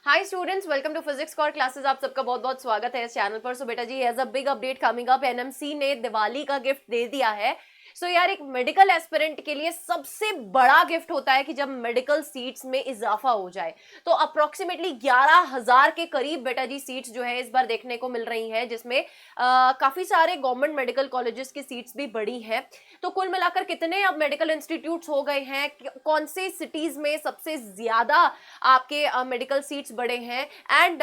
Hi students, welcome to physics core classes. आप सबका बहुत बहुत स्वागत है इस चैनल पर। सो बेटा जी, as a big update coming up, NMC ने दिवाली का गिफ्ट दे दिया है। सो यार, एक मेडिकल एस्पिरेंट के लिए सबसे बड़ा गिफ्ट होता है कि जब मेडिकल सीट्स में इजाफा हो जाए। तो अप्रोक्सीमेटली 11,000 के करीब बेटा जी सीट्स जो है इस बार देखने को मिल रही हैं, जिसमें काफी सारे गवर्नमेंट मेडिकल कॉलेजेस की सीट्स भी बढ़ी हैं। तो कुल मिलाकर कितने अब मेडिकल इंस्टीट्यूट्स हो गए हैं, कौन से सिटीज में सबसे ज्यादा आपके मेडिकल सीट्स बढ़े हैं, एंड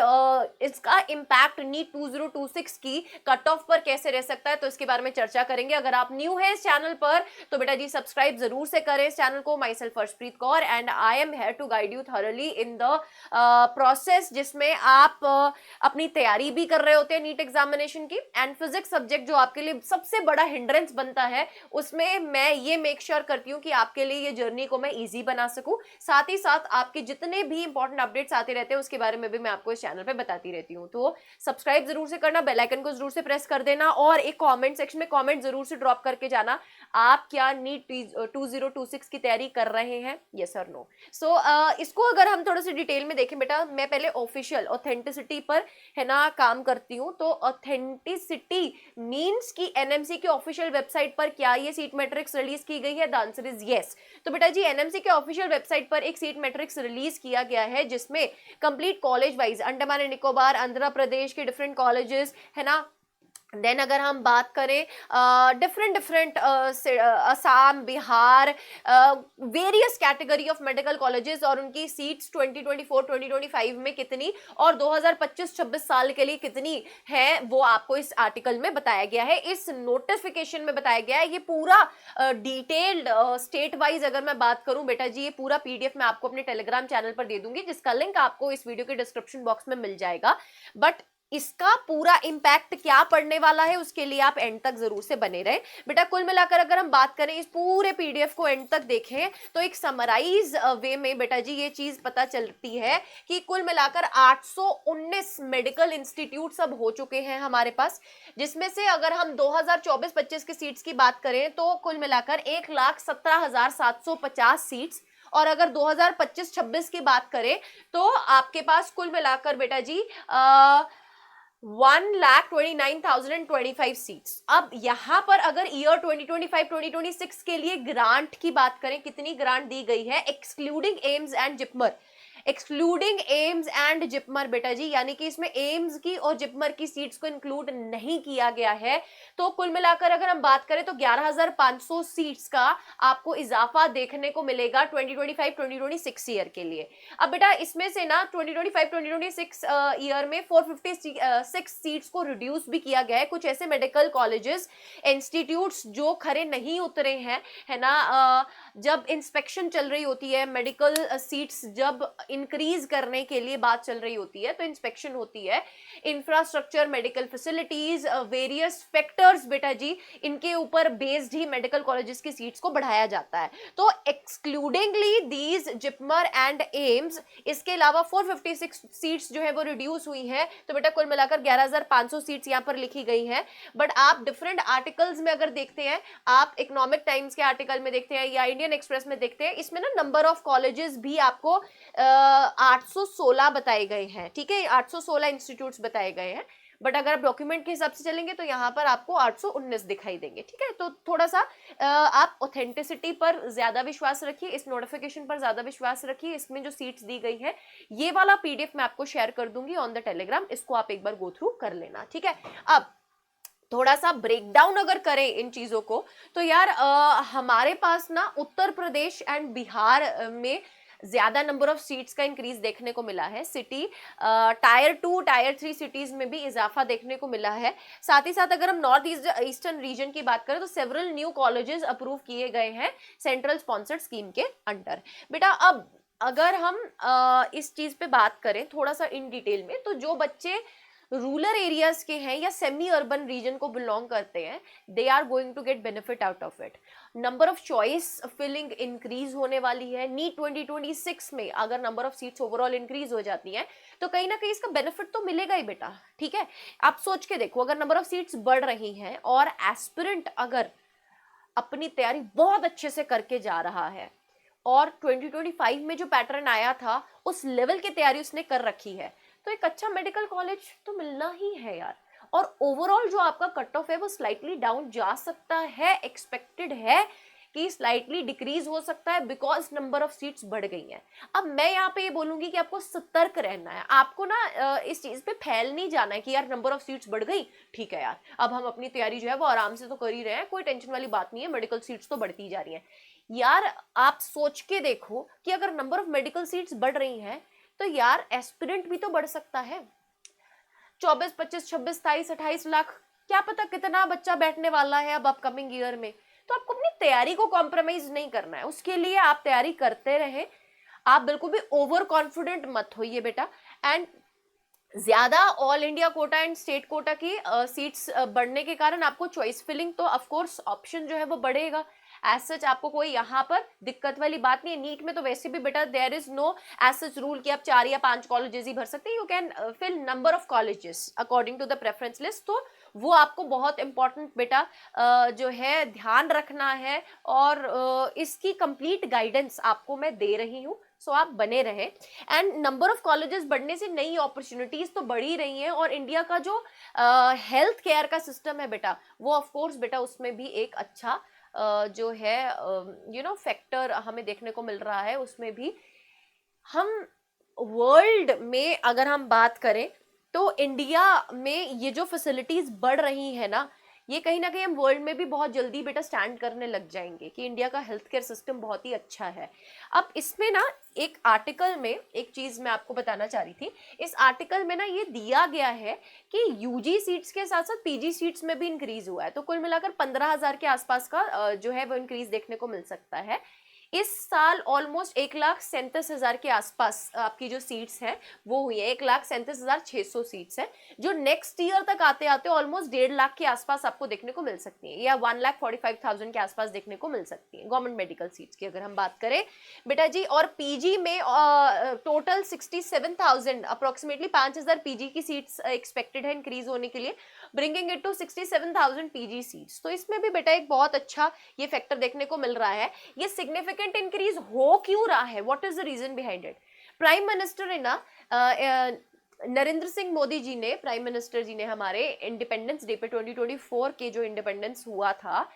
इसका इम्पैक्ट नीट 2026 की कट ऑफ पर कैसे रह सकता है, तो इसके बारे में चर्चा करेंगे। अगर आप न्यू है इस चैनल पर तो बेटा जी सब्सक्राइब जरूर से करें इस चैनल को। Myself Harshpreet Kaur and I am here to guide you thoroughly in the process, जिसमें आप अपनी तैयारी भी कर रहे होते हैं नीट एग्जामिनेशन की, एंड फिजिक्स सब्जेक्ट जो आपके लिए सबसे बड़ा हिंड्रेंस बनता है, उसमें मैं ये मेक श्योर करती हूँ कि आपके लिए ये जर्नी को मैं इजी बना सकूं। साथ ही साथ आपके जितने भी इंपॉर्टेंट अपडेट्स आते रहते हैं उसके बारे में भी मैं आपको इस चैनल पे बताती रहती हूँ। तो सब्सक्राइब जरूर से करना, बेल आइकन को जरूर से प्रेस कर देना, और एक कमेंट सेक्शन में कमेंट जरूर से ड्रॉप करके जाना आप क्या नीट 2026 की तैयारी कर रहे हैं, यस और नो। सो इसको अगर हम थोड़ा सा डिटेल में देखें बेटा, मैं पहले ऑफिशियल ऑथेंटिसिटी पर है ना काम करती हूँ। तो ऑथेंटिसिटी मींस कि एनएमसी के ऑफिशियल वेबसाइट पर क्या ये सीट मैट्रिक्स रिलीज की गई है, द आंसर इज यस। तो बेटा जी, एनएमसी के ऑफिशियल वेबसाइट पर एक सीट मैट्रिक्स रिलीज किया गया है, जिसमें complete college wise Andaman and Nicobar, Andhra Pradesh के डिफरेंट कॉलेजेस है ना। देन अगर हम बात करें different different Assam, Bihar, various category of medical colleges और उनकी सीट्स 2024-2025 में कितनी और 2025-26 साल के लिए कितनी है, वो आपको इस आर्टिकल में बताया गया है, इस नोटिफिकेशन में बताया गया है। ये पूरा डिटेल्ड स्टेट वाइज अगर मैं बात करूं बेटा जी, ये पूरा पीडीएफ मैं आपको अपने टेलीग्राम चैनल पर दे दूंगी, जिसका लिंक आपको इस वीडियो के डिस्क्रिप्शन बॉक्स में मिल जाएगा। बट इसका पूरा इंपैक्ट क्या पड़ने वाला है उसके लिए आप एंड तक जरूर से बने रहें बेटा। कुल मिलाकर अगर हम बात करें, इस पूरे पीडीएफ को एंड तक देखें तो एक समराइज वे में बेटा जी ये चीज पता चलती है कि कुल मिलाकर 819 मेडिकल इंस्टीट्यूट अब हो चुके हैं हमारे पास, जिसमें से अगर हम 2024-25 की सीट्स की बात करें तो कुल मिलाकर 1,17,750 सीट्स, और अगर 2025-26 की बात करें तो आपके पास कुल मिलाकर बेटा जी 1,29,025 सीट्स। अब यहां पर अगर ईयर 2025-2026 के लिए ग्रांट की बात करें, कितनी ग्रांट दी गई है excluding AIIMS and JIPMER, excluding AIIMS and JIPMER बेटा जी, यानी कि इसमें एम्स की और जिपमर की सीट्स को इंक्लूड नहीं किया गया है। तो कुल मिलाकर अगर हम बात करें तो 11,500 सीट्स का आपको इजाफा देखने को मिलेगा 2025-2026 ईयर के लिए। अब बेटा इसमें से ना 2025-2026 ईयर में 456 सीट्स को रिड्यूस भी किया गया है। कुछ ऐसे मेडिकल कॉलेजेस, इंस्टीट्यूट्स जो खरे नहीं उतरे हैं है ना, जब इंस्पेक्शन चल रही होती है, मेडिकल सीट्स जब इंक्रीज करने के लिए बात चल रही होती है तो इंस्पेक्शन होती है, infrastructure, medical facilities, various factors बेटा जी, इनके ऊपर बेस्ड ही मेडिकल कॉलेजेस की सीट्स को बढ़ाया जाता है। तो एक्सक्लूडिंगली दीज जिपमर एंड एम्स, इसके अलावा 456 सीट्स जो है वो रिड्यूस हुई हैं। तो बेटा कुल मिलाकर 11,500 सीट्स यहाँ पर लिखी गई हैं। बट आप डिफरेंट आर्टिकल्स में अगर देखते हैं, आप इकोनॉमिक टाइम्स के आर्टिकल में देखते हैं या इंडियन एक्सप्रेस में देखते हैं, इसमें ना नंबर ऑफ कॉलेजेस भी आपको 816 बताए गए हैं। ठीक है, 816 इंस्टीट्यूट्स बताए गए हैं। बट अगर आप डॉक्यूमेंट के हिसाब से चलेंगे तो यहाँ पर आपको 819 दिखाई देंगे। ठीक है, तो थोड़ा सा आप ऑथेंटिसिटी पर ज्यादा विश्वास रखिए, इस नोटिफिकेशन पर ज्यादा विश्वास रखिए। इसमें जो सीट्स दी गई है, ये वाला पीडीएफ मैं आपको शेयर कर दूंगी ऑन द टेलीग्राम, इसको आप एक बार गो थ्रू कर लेना। ठीक है, अब थोड़ा सा ब्रेक डाउन अगर करें इन चीजों को तो यार हमारे पास ना उत्तर प्रदेश एंड बिहार में ज्यादा नंबर ऑफ सीट्स का इंक्रीज देखने को मिला है। सिटी टायर 2, टायर 3 सिटीज में भी इजाफा देखने को मिला है। साथ ही साथ अगर हम नॉर्थ ईस्टर्न रीजन की बात करें तो सेवरल न्यू कॉलेजेस अप्रूव किए गए हैं सेंट्रल स्पॉन्सर्ड स्कीम के अंडर। बेटा अब अगर हम इस चीज पे बात करें थोड़ा सा इन डिटेल में, तो जो बच्चे रूरल एरियाज के हैं या सेमी अर्बन रीजन को बिलोंग करते हैं, they are going to get benefit out of it. Number of choice filling increase होने वाली है। नीट 2026 में अगर number of seats overall increase हो जाती हैं तो कहीं ना कहीं इसका बेनिफिट तो मिलेगा ही बेटा। ठीक है, आप सोच के देखो, अगर नंबर ऑफ सीट्स बढ़ रही हैं और एस्पिरेंट अगर अपनी तैयारी बहुत अच्छे से करके जा रहा है और 2025 में जो पैटर्न आया था उस लेवल की तैयारी उसने कर रखी है, तो एक अच्छा मेडिकल कॉलेज तो मिलना ही है यार। और ओवरऑल जो आपका कट ऑफ है वो स्लाइटली डाउन जा सकता है, एक्सपेक्टेड है कि स्लाइटली डिक्रीज हो सकता है बिकॉज नंबर ऑफ सीट्स बढ़ गई हैं। अब मैं यहाँ पे ये बोलूंगी कि आपको सतर्क रहना है, आपको ना इस चीज पे फैल नहीं जाना है कि यार नंबर ऑफ सीट्स बढ़ गई, ठीक है यार अब हम अपनी तैयारी जो है वो आराम से तो कर ही रहे हैं, कोई टेंशन वाली बात नहीं है, मेडिकल सीट्स तो बढ़ती जा रही है। यार आप सोच के देखो कि अगर नंबर ऑफ मेडिकल सीट्स बढ़ रही हैं तो यार एस्पिरेंट भी तो बढ़ सकता है। 24, 25, 26, 27, 28 लाख, क्या पता कितना बच्चा बैठने वाला है अब अपकमिंग ईयर में। तो आपको अपनी तैयारी को कॉम्प्रोमाइज नहीं करना है, उसके लिए आप तैयारी करते रहे, आप बिल्कुल भी ओवर कॉन्फिडेंट मत होइए बेटा। एंड ज्यादा all India quota and state quota की सीट्स बढ़ने के कारण आपको चॉइस फिलिंग तो ऑफ कोर्स ऑप्शन जो है वो बढ़ेगा, एज सच आपको कोई यहाँ पर दिक्कत वाली बात नहीं है। नीट में तो वैसे भी बेटा there is no as such rule कि आप 4 या 5 कॉलेजेस ही भर सकते हैं, you can fill number of colleges according to the preference list. तो वो आपको बहुत इंपॉर्टेंट बेटा जो है ध्यान रखना है, और इसकी कंप्लीट गाइडेंस आपको मैं दे रही हूँ, सो आप बने रहे। एंड नंबर ऑफ कॉलेजेस बढ़ने से नई अपॉर्चुनिटीज तो बढ़ ही रही हैं, और इंडिया का जो हेल्थ केयर का सिस्टम है बेटा वो ऑफ कोर्स बेटा उसमें भी एक अच्छा जो है फैक्टर हमें देखने को मिल रहा है। उसमें भी हम वर्ल्ड में अगर हम बात करें तो इंडिया में ये जो फैसिलिटीज बढ़ रही है ना, ये कहीं ना कहीं हम वर्ल्ड में भी बहुत जल्दी बेटा स्टैंड करने लग जाएंगे कि इंडिया का हेल्थ केयर सिस्टम बहुत ही अच्छा है। अब इसमें ना एक आर्टिकल में एक चीज मैं आपको बताना चाह रही थी, इस आर्टिकल में ना ये दिया गया है कि यूजी सीट्स के साथ साथ पीजी सीट्स में भी इंक्रीज हुआ है, तो कुल मिलाकर 15,000 के आसपास का जो है वो इंक्रीज देखने को मिल सकता है। इस साल ऑलमोस्ट 1,37,000 के आसपास आपकी जो सीट्स हैं वो हुई है, 1,37,600 सीट्स हैं, जो नेक्स्ट ईयर तक आते आते ऑलमोस्ट 1.5 लाख के आसपास आपको देखने को मिल सकती है, या 1,45,000 के आसपास देखने को मिल सकती है गवर्नमेंट मेडिकल सीट्स की अगर हम बात करें बेटा जी। और पीजी में टोटल 67,000 अप्रोक्सीमेटली 5,000 पीजी की सीट्स एक्सपेक्टेड है इंक्रीज होने के लिए, bringing it to 67,000 PG seats. तो इसमें भी बेटा एक बहुत अच्छा ये फैक्टर देखने को मिल रहा है। ये सिग्निफिकेंट इंक्रीज हो क्यों रहा है, what is the reason behind it? Prime minister है ना नरेंद्र सिंह मोदी जी ने, प्राइम मिनिस्टर जी ने हमारे इंडिपेंडेंस डे पे 2024 के जो इंडिपेंडेंस हुआ था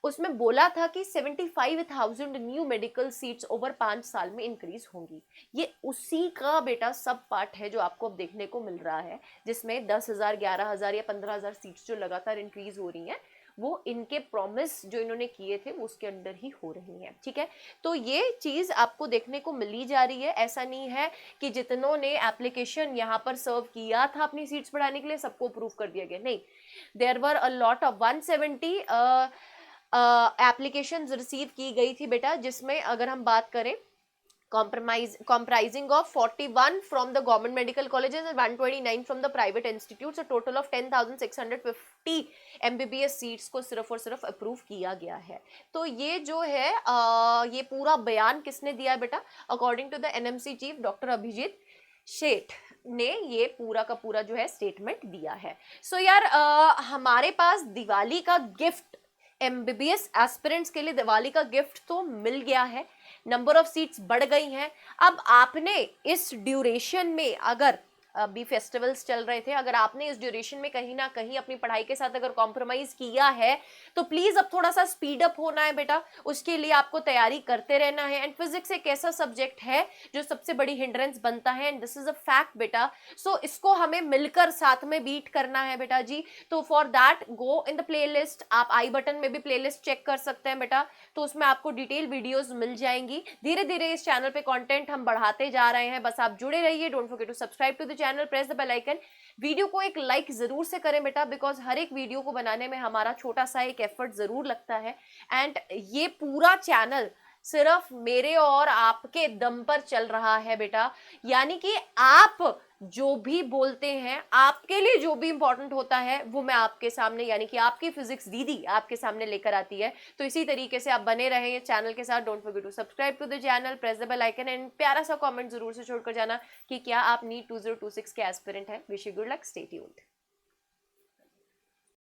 उसमें बोला था कि 75,000 न्यू मेडिकल सीट्स ओवर 5 साल में इंक्रीज होंगी। ये उसी का बेटा सब पार्ट है जो आपको अब देखने को मिल रहा है, जिसमें 10,000, 11,000 या 15,000 सीट्स जो लगातार इंक्रीज हो रही हैं वो इनके प्रॉमिस जो इन्होंने किए थे वो उसके अंडर ही हो रही हैं, ठीक है। तो ये चीज आपको देखने को मिली जा रही है, ऐसा नहीं है कि जितनों ने एप्लीकेशन यहाँ पर सर्व किया था अपनी सीट्स बढ़ाने के लिए सबको अप्रूव कर दिया गया, नहीं। There were a lot of 170 application receive की गई थी बेटा, जिसमें अगर हम बात करें comprising of 41 from the government medical colleges and 129 from the private institutes, a total of 10,650 MBBS seats को सिर्फ और सिर्फ अप्रूव किया गया है। तो ये जो है ये पूरा बयान किसने दिया है बेटा? According to the NMC chief doctor Abhijit Sheth ने ये पूरा का पूरा जो है स्टेटमेंट दिया है। सो यार हमारे पास दिवाली का गिफ्ट, एमबीबीएस एस्पिरेंट्स के लिए दिवाली का गिफ्ट तो मिल गया है, नंबर ऑफ सीट्स बढ़ गई हैं। अब आपने इस ड्यूरेशन में, अगर अभी फेस्टिवल्स चल रहे थे, अगर आपने इस ड्यूरेशन में कहीं ना कहीं अपनी पढ़ाई के साथ अगर कॉम्प्रोमाइज किया है तो प्लीज अब थोड़ा सा स्पीड अप होना है बेटा, उसके लिए आपको तैयारी करते रहना है। एंड फिजिक्स एक ऐसा सब्जेक्ट है जो सबसे बड़ी हिंड्रेंस बनता है, and this is a fact बेटा। सो इसको हमें मिलकर साथ में बीट करना है बेटा जी। तो for that go in the play list, आप आई बटन में भी प्ले लिस्ट चेक कर सकते हैं बेटा, तो उसमें आपको डिटेल वीडियोज मिल जाएंगी। धीरे धीरे इस चैनल पे कंटेंट हम बढ़ाते जा रहे हैं, बस आप जुड़े रहिए। Don't forget to subscribe to the channel, press the bell icon, video को एक लाइक जरूर से करें बेटा, बिकॉज हर एक वीडियो को बनाने में हमारा छोटा सा एक एफर्ट जरूर लगता है। एंड ये पूरा चैनल सिर्फ मेरे और आपके दम पर चल रहा है बेटा, यानी कि आप जो भी बोलते हैं, आपके लिए जो भी इंपॉर्टेंट होता है वो मैं आपके सामने, यानी कि आपकी फिजिक्स दीदी आपके सामने लेकर आती है। तो इसी तरीके से आप बने रहें चैनल के साथ। Don't forget to subscribe to the channel, press the bell icon, and प्यारा सा कमेंट जरूर से छोड़कर जाना कि क्या आप नीट 2026 के एस्पिरेंट हैं। Wish you good luck, stay tuned.